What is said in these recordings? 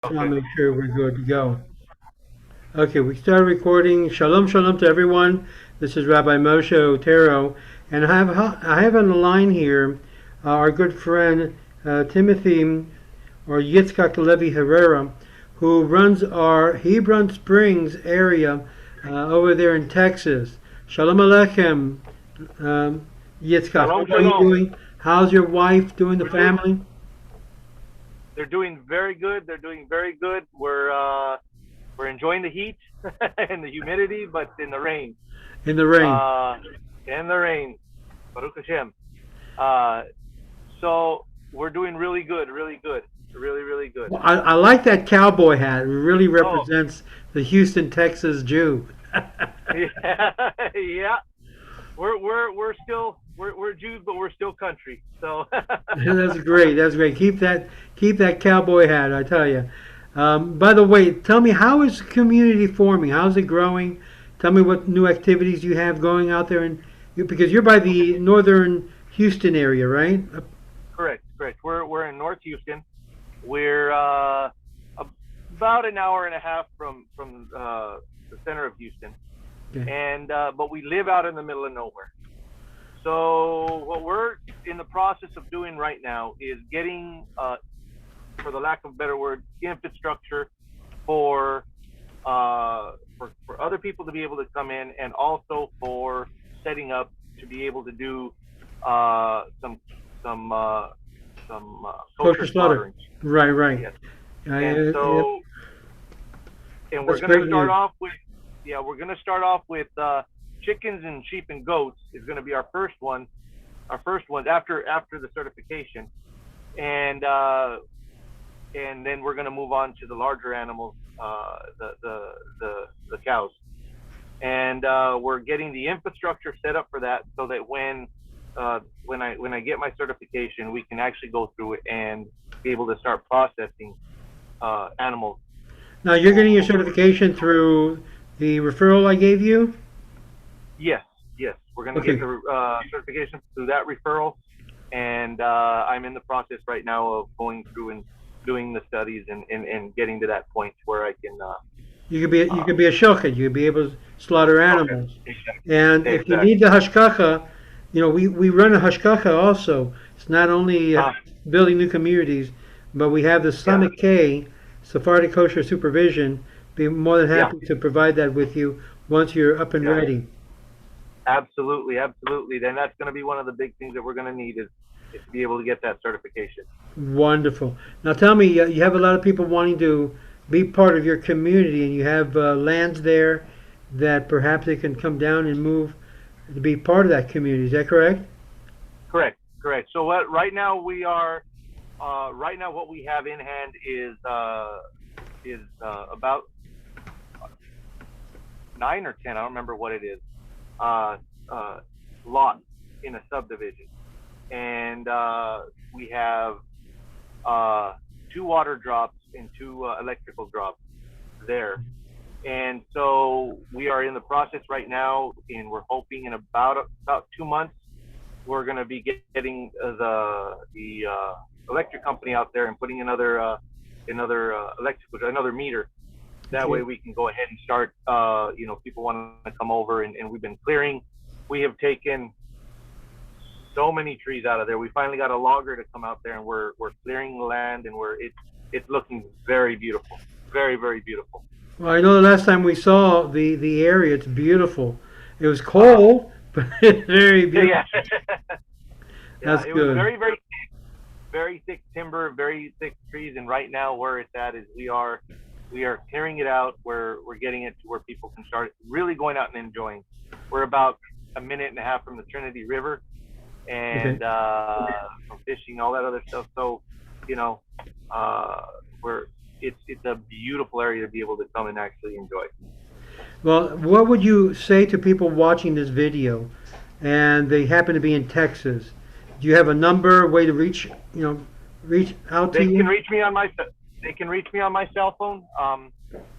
So I'll Okay. make sure we're good to go. Okay, we started recording. Shalom, shalom to everyone. This is Rabbi Moshe Otero, and I have on the line here our good friend Timothy or YITZHAK Levi Herrera, who runs our Hebron Springs area over there in Texas. Shalom Aleichem, Yitzchak. Shalom, How are you shalom. doing? How's your wife doing? The We're doing. family They're doing very good. They're doing very good. We're enjoying the heat and the humidity, but in the rain. in the rain? Uh, in the rain. Baruch Hashem. Uh, so we're doing really good. Really good. Really, really good. Well, I like that cowboy hat. It really Oh, represents the Houston, Texas Jew. yeah, yeah. We're still we're Jews, but we're still country. So That's great. That's great. Keep that cowboy hat. I tell you. By the way, tell me, how is the community forming? How's it growing? Tell me what new activities you have going out there, because you're by okay, the northern Houston area, right? correct, correct. We're in North Houston. We're about an hour and a half from the center of Houston, Okay. and but we live out in the middle of nowhere. So what we're in the process of doing right now is getting, for the lack of a better word, infrastructure for for other people to be able to come in, and also for setting up to be able to do some some uh, Kosher kosher slaughter. slaughtering. Right. Right. Yes, and Yeah, so and we're that's gonna great start news. off with we're gonna start off with chickens and sheep and goats is gonna be our first one. Our first ones after the certification, and and then we're gonna move on to the larger animals, the cows, and we're getting the infrastructure set up for that so that when I get my certification, we can actually go through it and be able to start processing animals. Now you're getting your certification through the referral I gave you. Yes, yes, we're going to get Okay. the certification through that referral, and I'm in the process right now of going through and doing the studies and getting to that point where I can. You could be a shochet. You could be able to slaughter Okay, animals. exactly, And if you need exactly. the hashkacha, we run a hashkacha also. It's not only building new communities, but we have the Yeah, Summit K, Sephardic Kosher Supervision. Be more than yeah, happy to provide that with you once you're up and yeah. ready. Absolutely, absolutely. Then that's going to be one of the big things that we're going to need is to be able to get that certification. Wonderful. Now tell me, you have a lot of people wanting to be part of your community, and you have lands there that perhaps they can come down and move to be part of that community. Is that correct? Correct, correct. So what right now we are right now what we have in hand is about 9 or 10. I don't remember what it is. Uh, uh, Lots in a subdivision, and we have uh, two water drops and two electrical drops there. And so we are in the process right now, and we're hoping in about 2 months we're going to be getting the electric company out there and putting another meter. That way Okay. we can go ahead and start. People want to come over, and we've been clearing. We have taken so many trees out of there. We finally got a logger to come out there, and we're clearing the land, and it's looking very beautiful, very very beautiful. Well, I know the last time we saw the area, it's beautiful. It was Uh, cold, but it's very yeah, beautiful. yeah. That's It was good. very thick timber, very thick trees, and right now where it's at is we are clearing it out. We're getting it to where people can start really going out and enjoying. We're about a minute and a half from the Trinity River, Okay. and from fishing, all that other stuff. So, you know, uh, we're it's a beautiful area to be able to come and actually enjoy. Well, what would you say to people watching this video, and they happen to be in Texas? Do you have a number, a way to reach out to They can you? reach me on my they can reach me on my cell phone,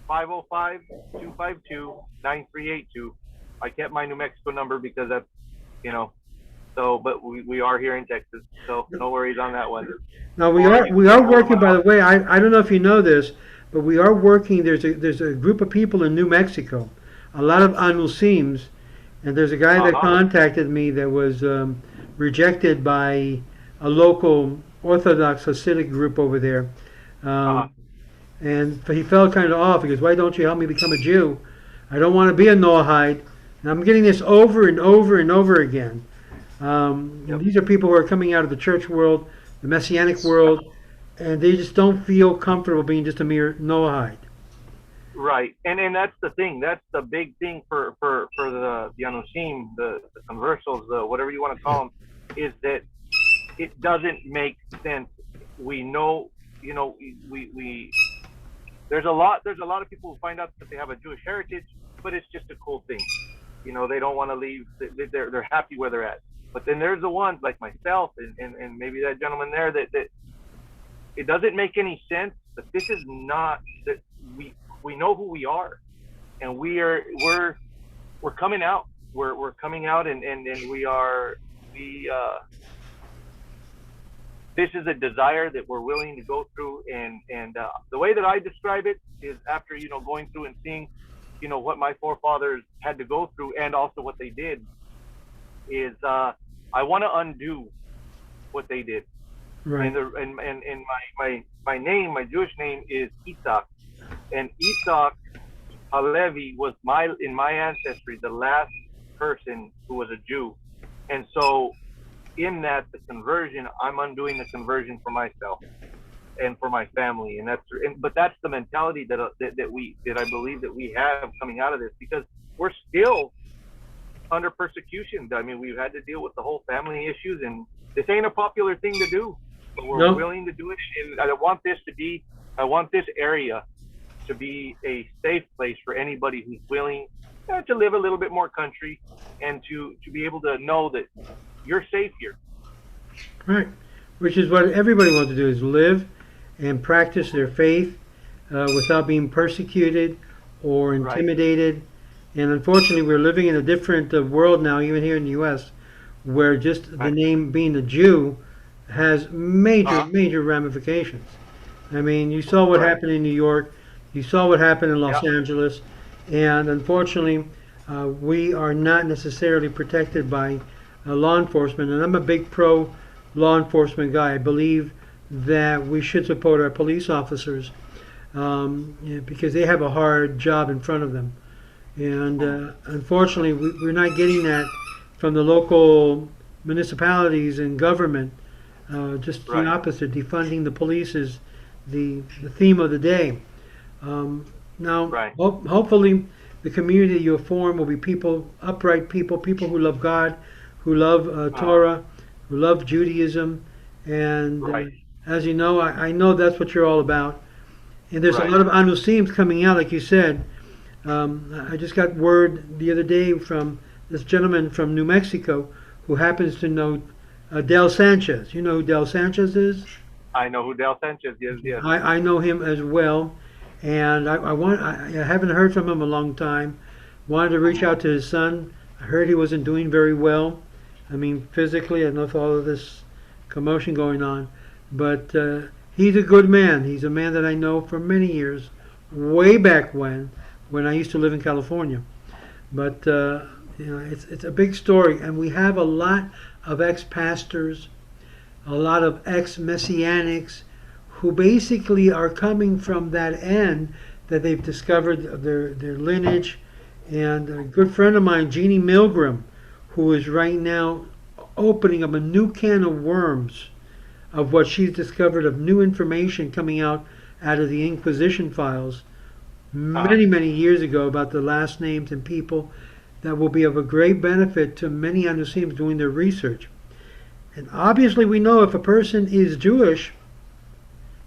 505 252 9382. I kept my New Mexico number because that's, you know, So, but we are here in Texas, so no worries on that one. Now Or you we can are get hold of working. my By the way, I don't know if you know this, but we are working. There's a group of people in New Mexico, a lot of Anusims, and there's a guy uh that huh contacted me that was rejected by a local Orthodox Hasidic group over there, uh huh um, and he felt kind of off. He goes, "Why don't you help me become a Jew? I don't want to be a Noahide." And I'm getting this over and over and over again. And yep these are people who are coming out of the church world, the Messianic world, and they just don't feel comfortable being just a mere Noahide. right. And that's the thing. That's the big thing for the Anusim, the conversals, the whatever you want to call them, is that it doesn't make sense. We know, we there's a lot of people who find out that they have a Jewish heritage, but it's just a cool thing. They don't want to leave. They're happy where they're at. But then there's the ones like myself and maybe that gentleman there that it doesn't make any sense. But this is not that we know who we are, and we're coming out. We're coming out, and we this is a desire that we're willing to go through, and the way that I describe it is after going through and seeing what my forefathers had to go through and also what they did is I want to undo what they did. Right. And my name, my Jewish name is YITZHAK, and YITZHAK Halevi was in my ancestry the last person who was a Jew, and so in that the conversion, I'm undoing the conversion for myself and for my family, but that's the mentality that I believe that we have coming out of this, because we're still under persecution. I mean, we've had to deal with the whole family issues, and this ain't a popular thing to do, but we're No. willing to do it. And I want this area to be a safe place for anybody who's willing to live a little bit more country and to be able to know that you're safe here. Right. Which is what everybody wants to do: is live and practice their faith without being persecuted or Right. intimidated. And unfortunately, we're living in a different world now, even here in the U.S., where just the Right. name being a Jew has major, Uh-huh. major ramifications. I mean, you saw what Right. happened in New York, you saw what happened in Los Yeah. Angeles, and unfortunately, we are not necessarily protected by law enforcement. And I'm a big pro law enforcement guy. I believe that we should support our police officers because they have a hard job in front of them. And unfortunately, we're not getting that from the local municipalities and government. Just the Right. opposite. Defunding the police is the theme of the day. Now, Right. hopefully, the community you'll form will be people, upright people, people who love God, who love Uh, Torah, who love Judaism. And right. as you know, I know that's what you're all about. And there's a Right. lot of Anusims coming out, like you said. I just got word the other day from this gentleman from New Mexico who happens to know Del Sanchez. You know who Del Sanchez is? I know who Del Sanchez is. Yes. I know him as well, and I haven't heard from him a long time. Wanted to reach out to his son. I heard he wasn't doing very well. I mean, physically, I don't know if all of this commotion going on, but he's a good man. He's a man that I know for many years, way back when I used to live in California. But it's a big story, and we have a lot of ex-pastors, a lot of ex-messianics who basically are coming from that end that they've discovered their lineage. And a good friend of mine, Jeannie Milgram, who is right now opening up a new can of worms of what she's discovered of new information coming out of the Inquisition files Uh, many, many years ago about the last names and people that will be of a great benefit to many Anusims doing their research. And obviously we know if a person is Jewish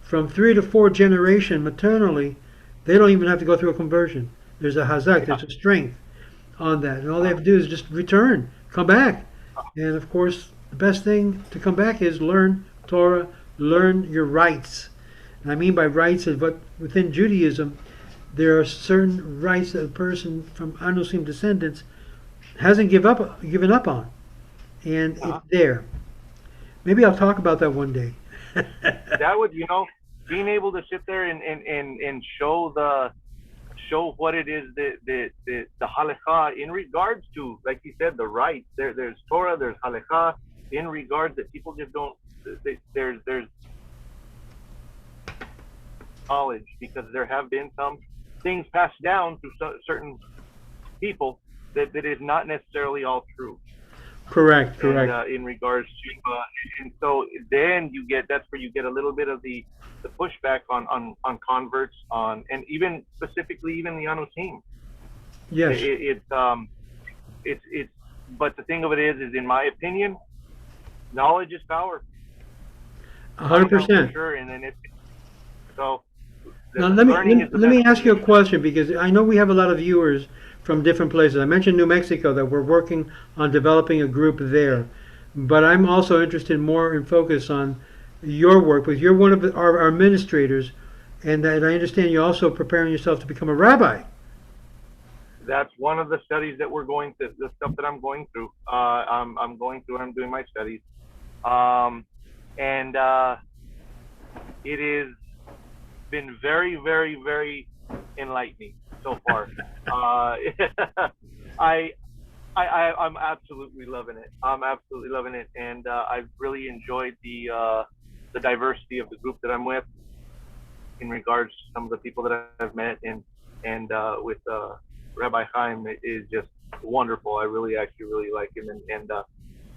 from 3 to 4 generations maternally, they don't even have to go through a conversion. There's a hazak, yeah. there's a strength on that. And all they have to do is just return, come back. And of course, the best thing to come back is learn Torah, learn your rights. And I mean by rights is what within Judaism, there are certain rights that a person from Anusim descendants hasn't given up on. and it's Uh-huh. there. Maybe I'll talk about that one day. That would, being able to sit there and show what it is the halakha in regards to, like you said, the rights. There's Torah, there's halakha in regards that people just don't. There's knowledge because there have been some things passed down to certain people that is not necessarily all true. Correct, And correct. in regards to, and so then that's where you get a little bit of the pushback on converts and even specifically even the Anusim. Yes, It's but the thing of it is in my opinion, knowledge is power. I know for 100%. sure. And then so Now the let me learning is the let best me ask you a teacher. question because I know we have a lot of viewers from different places. I mentioned New Mexico that we're working on developing a group there, but I'm also interested more in focus on your work because you're one of our administrators, and that I understand you're also preparing yourself to become a rabbi. That's one of the studies that we're going to, the stuff that I'm going through. I'm going through. I'm doing my studies, um, and it has been very, very, very enlightening so far. Uh, I, I'm absolutely loving it. I'm absolutely loving it, and I've really enjoyed the diversity of the group that I'm with in regards to some of the people that I've met, and with Rabbi Chaim is just wonderful. I really actually really like him, and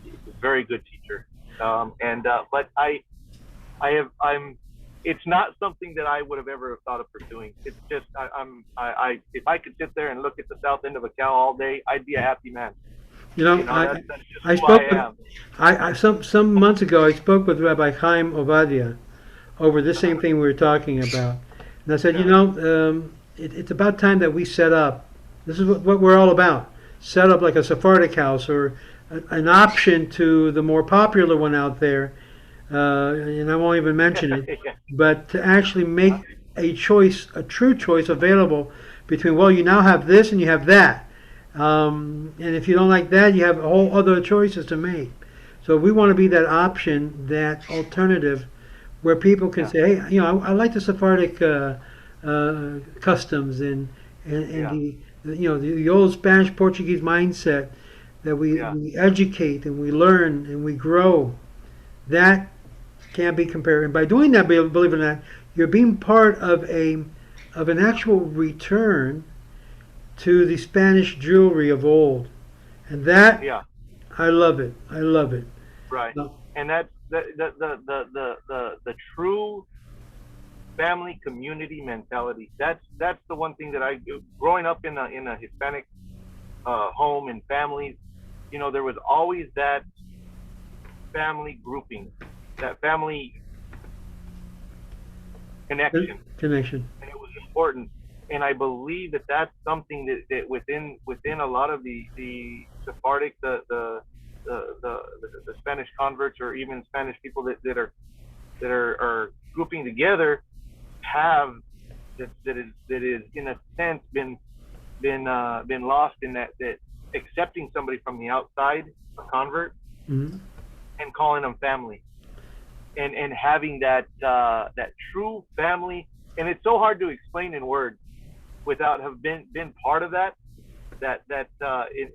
he's a very good teacher. And but I have I'm it's not something that I would have ever thought of pursuing. It's just I if I could sit there and look at the south end of a cow all day, I'd be a happy man. You know, That's just I who I spoke with am. some months ago. I spoke with Rabbi Chaim Ovadia over this same thing we were talking about, and I said, Yeah, it's about time that we set up. This is what we're all about. Set up like a Sephardic house or an option to the more popular one out there, and I won't even mention it, yeah, but to actually make a choice, a true choice available between, well, you now have this and you have that. And if you don't like that, you have a whole other choices to make. So we want to be that option, that alternative, where people can yeah, say, hey, I like the Sephardic customs and yeah, the old Spanish Portuguese mindset that yeah, we educate and we learn and we grow. That can't be compared. And by doing that, believe it or not, you're being part of an actual return to the Spanish jewelry of old, and that yeah. I love it. I love it. Right. No, And that's the true family community mentality. That's the one thing that I do. Growing up in a Hispanic home and families, there was always that family grouping, that family connection, connection. and it was important. And I believe that that's something that within a lot of the Sephardic, the Spanish converts, or even Spanish people that are grouping together, have that is in a sense been lost in that accepting somebody from the outside, a convert, Hmm. and calling them family, and having that true family. And it's so hard to explain in words without have been part of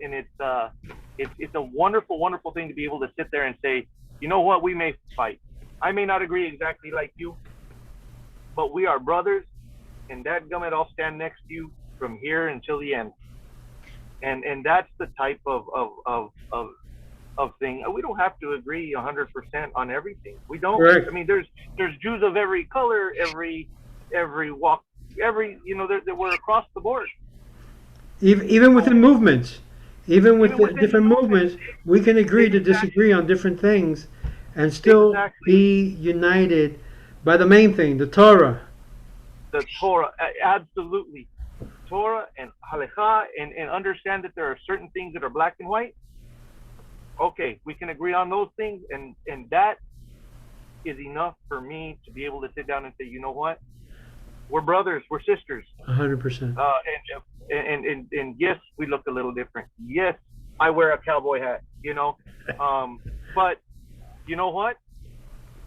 and it's a wonderful, wonderful thing to be able to sit there and say, you know what, we may fight. I may not agree exactly like you, but we are brothers, and dadgummit, I'll stand next to you from here until the end. And that's the type of thing. We don't have to agree 100% on everything. We don't. I Correct. mean, there's Jews of every color, every walk, that we're across the board. Even So within movements, even with even the within the different movement, movements, we can agree to exactly, disagree on different things and still exactly. be united by the main thing, the Torah. The Torah, absolutely. Torah and halakha, and understand that there are certain things that are black and white. Okay, we can agree on those things, and that is enough for me to be able to sit down and say, you know what, we're brothers, we're sisters. 100%. And yes, we look a little different. Yes, I wear a cowboy hat, you know. But you know what?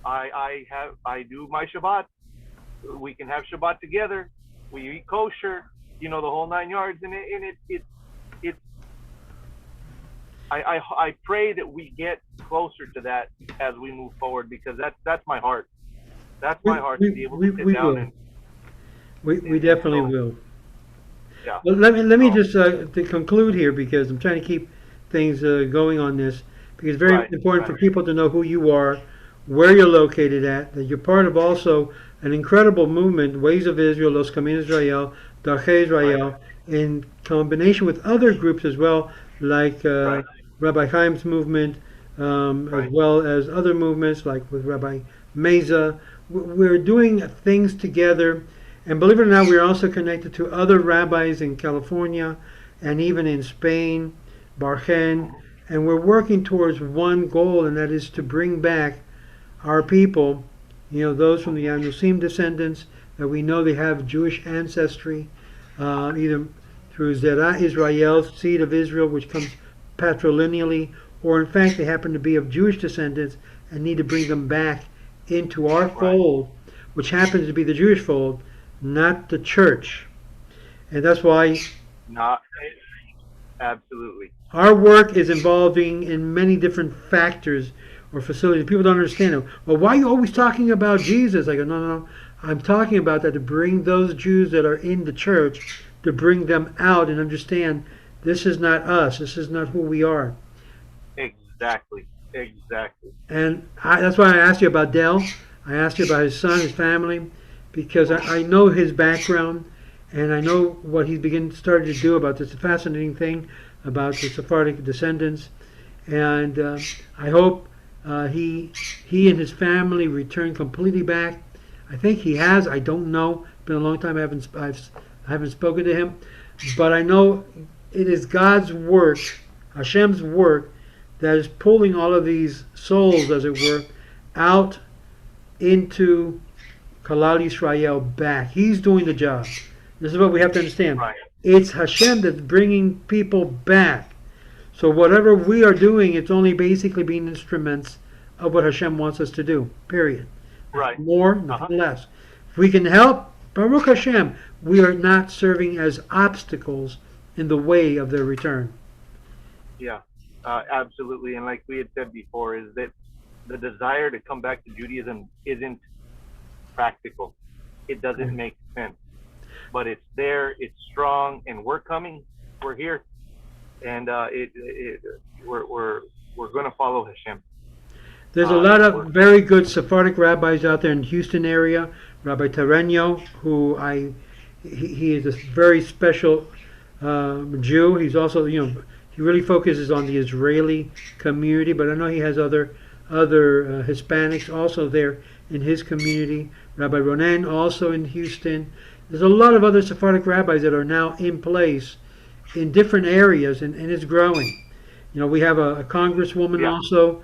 I do my Shabbat. We can have Shabbat together. We eat kosher, the whole 9 yards, it I pray that we get closer to that as we move forward, because that's my heart. That's We, my heart, to we, be able to we, sit we down will. and We and definitely so will. yeah. Well, let me So just to conclude here, because I'm trying to keep things going on this, because it's very right, important for right, people to know who you are, where you're located at, that you're part of also an incredible movement, Ways of Israel, Los Caminos Israel, Darchei right, Israel, in combination with other groups as well, like right, Rabbi Chaim's movement, as right, well as other movements like with Rabbi Meza. We're doing things together, and believe it or not, we're also connected to other rabbis in California and even in Spain, Barchen, mhm, and we're working towards one goal, and that is to bring back our people, those from the mhm, Anusim descendants that we know they have Jewish ancestry, either through Zerah Israel, seed of Israel, which comes patrilineally, or in fact they happen to be of Jewish descendants and need to bring them back into our right. fold, which happens to be the Jewish fold, not the church. And that's why Not absolutely. our work is involving in many different factors or facilities. People don't understand it. Well, why are you always talking about Jesus? I go, no, no, no. I'm talking about that to bring those Jews that are in the church, to bring them out and understand this is not us. This is not who we are. Exactly. Exactly. And that's why I asked you about Dell. I asked you about his son, his family, because Mhm, I know his background and I know what he's started to do about this. It's a fascinating thing about the Sephardic descendants. And I hope he and his family return completely back. I think he has. I don't know. It's been a long time. I haven't spoken to him, but I know it is God's work, Hashem's work, that is pulling all of these souls, as it were, out into Kalal Yisrael back. He's doing the job. This is what we have to understand. right. It's Hashem that's bringing people back. So whatever we are doing, it's only basically being instruments of what Hashem wants us to do. Period. Right. Nothing more, Uh-huh. nothing less. If we can help, Baruch Hashem, we are not serving as obstacles in the way of their return. Yeah. Absolutely. And like we had said before, is that the desire to come back to Judaism isn't practical. It doesn't Right. make sense. But it's there, it's strong, and we're coming. We're here. And we're going to follow Hashem. There's a lot We're of very good Sephardic rabbis out there in the Houston area. Rabbi Tereno, who he is a very special Jew. He's also, he really focuses on the Israeli community, but I know he has other Hispanics also there in his community. Rabbi Ronen also in Houston. There's a lot of other Sephardic rabbis that are now in place in different areas, and it's growing. We have a congresswoman yeah, also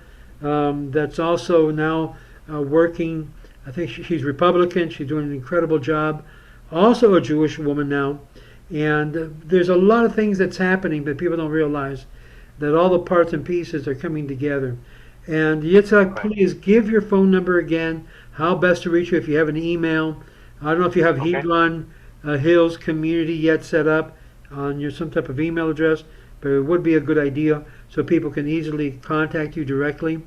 that's also now working. I think she's Republican. She's doing an incredible job. Also a Jewish woman now. And there's a lot of things that's happening that people don't realize, that all the parts and pieces are coming together. And Yitzhak, right. please give your phone number again, how best to reach you if you have an email. I don't know if you have Okay. Hebron Hills Community yet set up on your some type of email address, but it would be a good idea so people can easily contact you directly.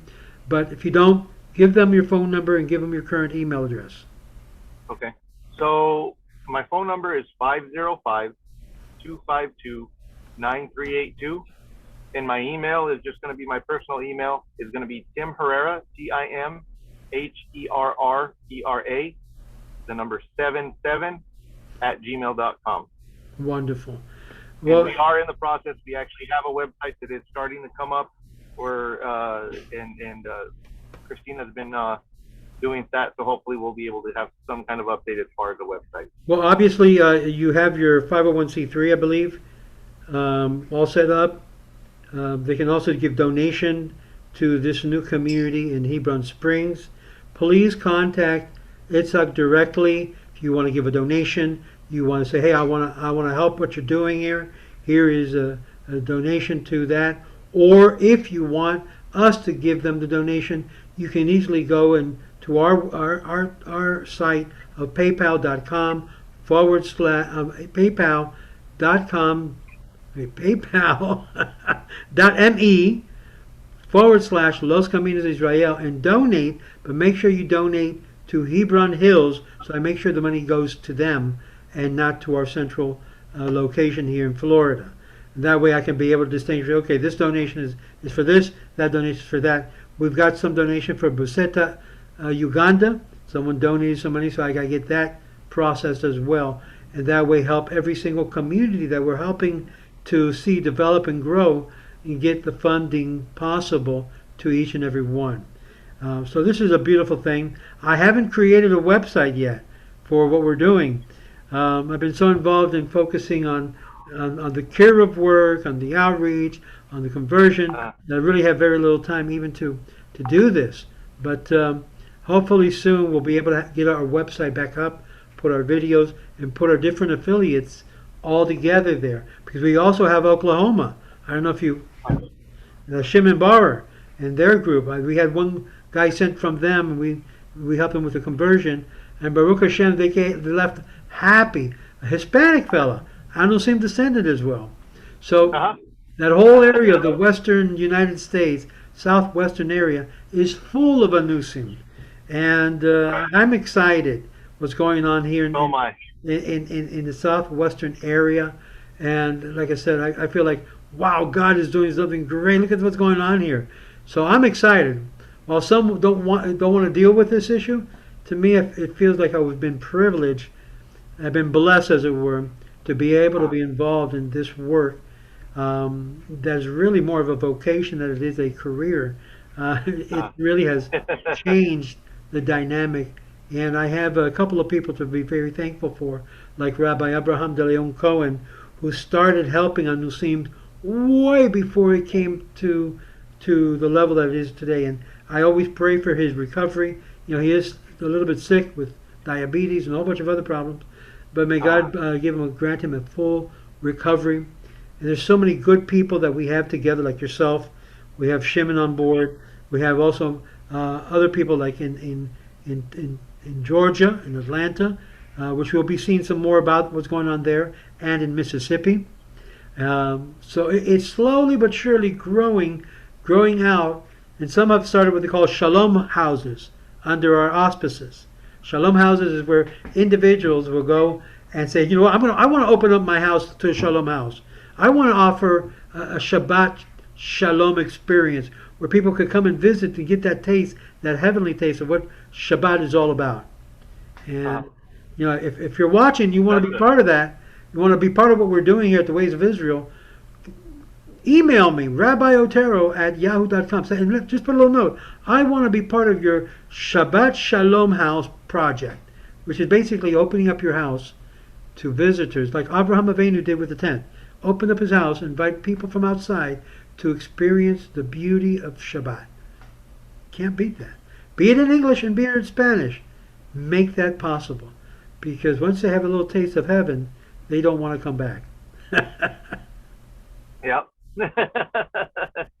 But if you don't, give them your phone number and give them your current email address. Okay. So my phone number is 505-252-9382. And my email is just going to be my personal email. Is going to be Tim Herrera, TimHerrera, the number 77 at gmail.com. Wonderful. And Well, we are in the process. We actually have a website that is starting to come up. We're Christina's been doing that, so hopefully we'll be able to have some kind of update as far as the website. well, obviously you have your 501c3, I believe, all set up. They can also give donation to this new community in Hebron Springs. Please contact YITZHAK directly if you want to give a donation. You want to say, hey, I want to help what you're doing here. Here is a donation to that. Or if you want us to give them the donation, you can easily go and to our site of paypal.com forward slash paypal.com paypal.me forward slash Los Caminos Israel and donate, but make sure you donate to Hebron Hills so I make sure the money goes to them and not to our central location here in Florida. And that way I can be able to distinguish, okay, this donation is for this, that donation is for that. We've got some donation for Buseta, Uganda. Someone donated some money, so I got to get that processed as well. And that way help every single community that we're helping to see develop and grow and get the funding possible to each and every one. So this is a beautiful thing. I haven't created a website yet for what we're doing. I've been so involved in focusing on the care of work, on the outreach, on the conversion, that I really have very little time even to do this. But hopefully soon we'll be able to get our website back up, put our videos, and put our different affiliates all together there. Because we also have Oklahoma. I don't know if you, Shimon Bar and their group. We had one guy sent from them, and we helped them with the conversion. And Baruch Hashem, they left happy. A Hispanic fella, Anusim descendant as well. So that whole area of the western United States, southwestern area, is full of Anusim. And I'm excited what's going on here in the southwestern area. And like I said, I feel like, wow, God is doing something great. Look at what's going on here. So I'm excited. While some don't want to deal with this issue, to me it feels like I've been privileged, I've been blessed, as it were, to be able to be involved in this work. That's really more of a vocation than it is a career. It really has changed the dynamic, and I have a couple of people to be very thankful for, like Rabbi Abraham de Leon Cohen, who started helping Anusim way before it came to the level that it is today. And I always pray for his recovery. You know, he is a little bit sick with diabetes and a whole bunch of other problems, but may God grant him a full recovery. And there's so many good people that we have together, like yourself. We have Shimon on board. We have also other people like in Georgia, in Atlanta, which we'll be seeing some more about what's going on there, and in Mississippi. So it's slowly but surely growing out, and some have started what they call shalom houses under our auspices. Shalom houses is where individuals will go and say, you know what, I want to open up my house to a shalom house. I want to offer a Shabbat shalom experience where people could come and visit to get that taste, that heavenly taste of what Shabbat is all about. And you know, if you're watching, you want to be part of that. You want to be part of what we're doing here at the Ways of Israel. Email me, rabbiotero@yahoo.com. And just put a little note. I want to be part of your Shabbat Shalom House project, which is basically opening up your house to visitors, like Abraham Avinu did with the tent. Open up his house, invite people from outside to experience the beauty of Shabbat. Can't beat that. Be it in English and be it in Spanish. Make that possible. Because once they have a little taste of heaven, they don't want to come back. Yep.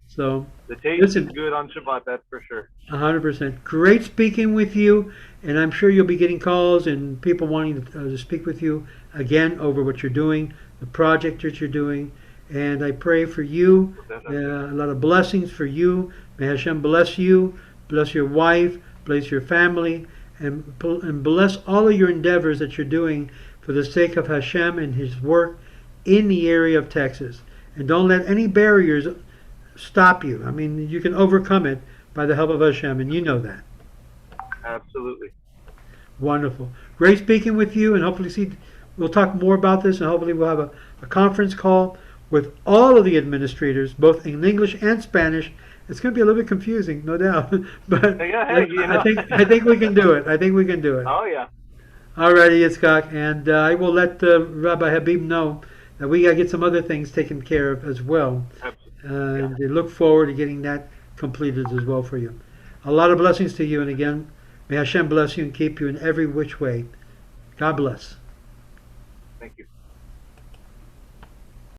So the taste is good on Shabbat, that's for sure. 100%. Great speaking with you, and I'm sure you'll be getting calls and people wanting to speak with you again over what you're doing, the project that you're doing. And I pray for you, a lot of blessings for you. May Hashem bless you, bless your wife, bless your family, and bless all of your endeavors that you're doing for the sake of Hashem and His work in the area of Texas. And don't let any barriers stop you. I mean, you can overcome it by the help of Hashem, and you know that. Absolutely. Wonderful. Great speaking with you, and hopefully we'll talk more about this, and hopefully we'll have a conference call with all of the administrators, both in English and Spanish. It's going to be a little bit confusing, no doubt, but I think we can do it. I think we can do it. Oh, yeah. All righty, YITZHAK, and I will let Rabbi Habib know that we got to get some other things taken care of as well. And they look forward to getting that completed as well for you. A lot of blessings to you, and again, may Hashem bless you and keep you in every which way. God bless. Thank you.